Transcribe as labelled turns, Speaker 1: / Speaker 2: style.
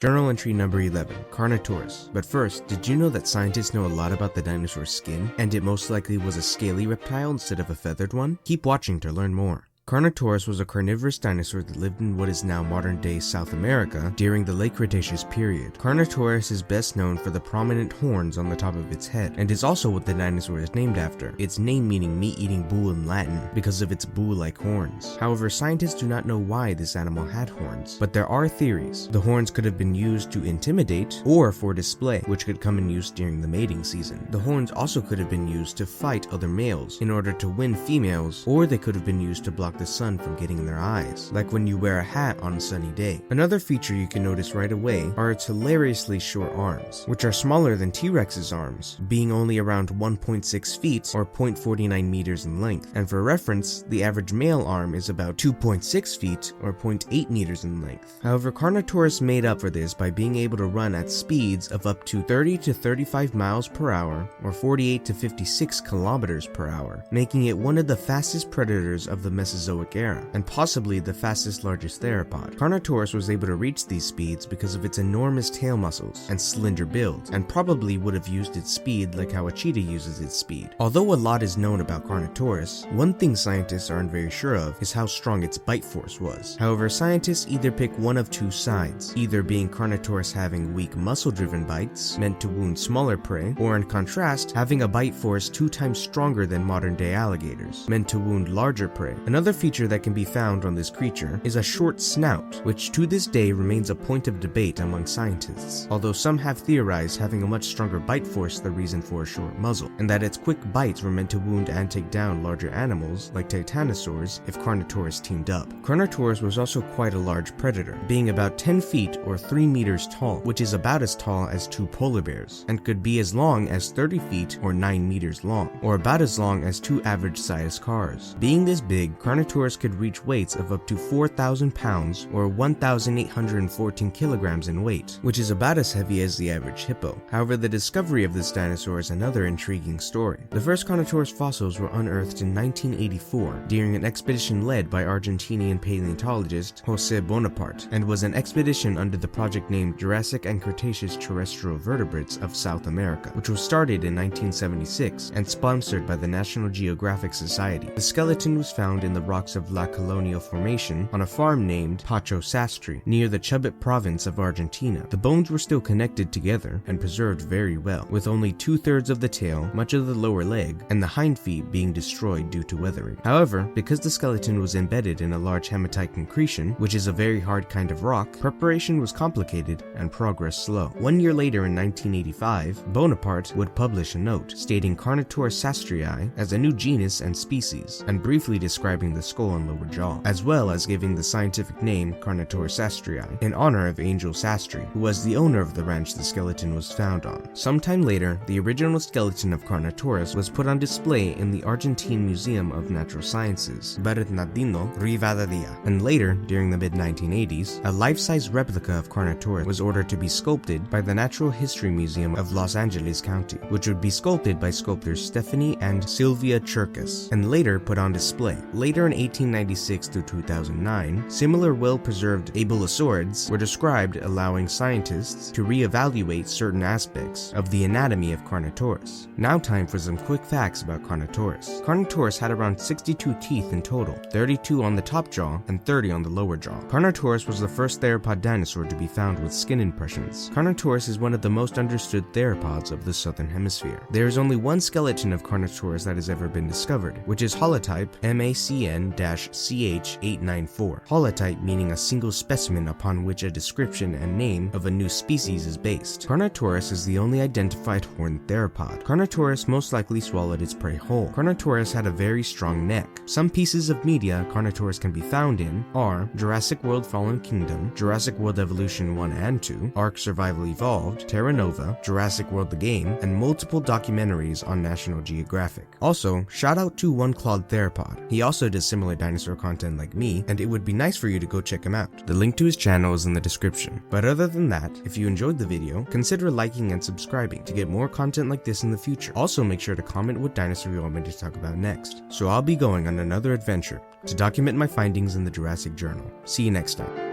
Speaker 1: Journal entry number 11, Carnotaurus. But first, did you know that scientists know a lot about the dinosaur's skin, and it most likely was a scaly reptile instead of a feathered one? Keep watching to learn more. Carnotaurus was a carnivorous dinosaur that lived in what is now modern-day South America during the late Cretaceous period. Carnotaurus is best known for the prominent horns on the top of its head, and is also what the dinosaur is named after, its name meaning meat-eating bull in Latin because of its bull-like horns. However, scientists do not know why this animal had horns, but there are theories. The horns could have been used to intimidate or for display, which could come in use during the mating season. The horns also could have been used to fight other males in order to win females, or they could have been used to block the sun from getting in their eyes, like when you wear a hat on a sunny day. Another feature you can notice right away are its hilariously short arms, which are smaller than T-Rex's arms, being only around 1.6 feet or 0.49 meters in length. And for reference, the average male arm is about 2.6 feet or 0.8 meters in length. However, Carnotaurus made up for this by being able to run at speeds of up to 30 to 35 miles per hour or 48 to 56 kilometers per hour, making it one of the fastest predators of the Mesozoic era, and possibly the fastest largest theropod. Carnotaurus was able to reach these speeds because of its enormous tail muscles and slender build, and probably would have used its speed like how a cheetah uses its speed. Although a lot is known about Carnotaurus, one thing scientists aren't very sure of is how strong its bite force was. However, scientists either pick one of two sides, either being Carnotaurus having weak muscle-driven bites meant to wound smaller prey, or in contrast, having a bite force 2 times stronger than modern-day alligators, meant to wound larger prey. Another feature that can be found on this creature is a short snout, which to this day remains a point of debate among scientists, although some have theorized having a much stronger bite force the reason for a short muzzle, and that its quick bites were meant to wound and take down larger animals like titanosaurs if Carnotaurus teamed up. Carnotaurus was also quite a large predator, being about 10 feet or 3 meters tall, which is about as tall as 2 polar bears, and could be as long as 30 feet or 9 meters long, or about as long as 2 average-sized cars. Being this big, Carnotaurus could reach weights of up to 4,000 pounds or 1,814 kilograms in weight, which is about as heavy as the average hippo. However, the discovery of this dinosaur is another intriguing story. The first Carnotaurus fossils were unearthed in 1984 during an expedition led by Argentinian paleontologist José Bonaparte, and was an expedition under the project named Jurassic and Cretaceous Terrestrial Vertebrates of South America, which was started in 1976 and sponsored by the National Geographic Society. The skeleton was found in the rocks of La Colonial Formation on a farm named Pacho Sastri, near the Chubut province of Argentina. The bones were still connected together and preserved very well, with only 2/3 of the tail, much of the lower leg, and the hind feet being destroyed due to weathering. However, because the skeleton was embedded in a large hematite concretion, which is a very hard kind of rock, preparation was complicated and progress slow. 1 year later in 1985, Bonaparte would publish a note stating Carnotaurus sastrii as a new genus and species, and briefly describing the skull and lower jaw, as well as giving the scientific name Carnotaurus sastrii in honor of Angel Sastry, who was the owner of the ranch the skeleton was found on. Sometime later, the original skeleton of Carnotaurus was put on display in the Argentine Museum of Natural Sciences, Bernardino Rivadavia, and later, during the mid-1980s, a life-size replica of Carnotaurus was ordered to be sculpted by the Natural History Museum of Los Angeles County, which would be sculpted by sculptors Stephanie and Sylvia Cherkis, and later put on display. Later in 1896 through 2009, similar well-preserved abelisaurids were described, allowing scientists to re-evaluate certain aspects of the anatomy of Carnotaurus. Now time for some quick facts about Carnotaurus. Carnotaurus had around 62 teeth in total, 32 on the top jaw and 30 on the lower jaw. Carnotaurus was the first theropod dinosaur to be found with skin impressions. Carnotaurus is one of the most understood theropods of the southern hemisphere. There is only one skeleton of Carnotaurus that has ever been discovered, which is holotype MACN-CH894. Holotype meaning a single specimen upon which a description and name of a new species is based. Carnotaurus is the only identified horned theropod. Carnotaurus most likely swallowed its prey whole. Carnotaurus had a very strong neck. Some pieces of media Carnotaurus can be found in are Jurassic World Fallen Kingdom, Jurassic World Evolution 1 and 2, Ark Survival Evolved, Terra Nova, Jurassic World the Game, and multiple documentaries on National Geographic. Also, shout out to One Clawed Theropod. He also does similar dinosaur content like me, and it would be nice for you to go check him out. The link to his channel is in the description. But other than that, if you enjoyed the video, consider liking and subscribing to get more content like this in the future. Also make sure to comment what dinosaur you want me to talk about next. So I'll be going on another adventure to document my findings in the Jurassic Journal. See you next time.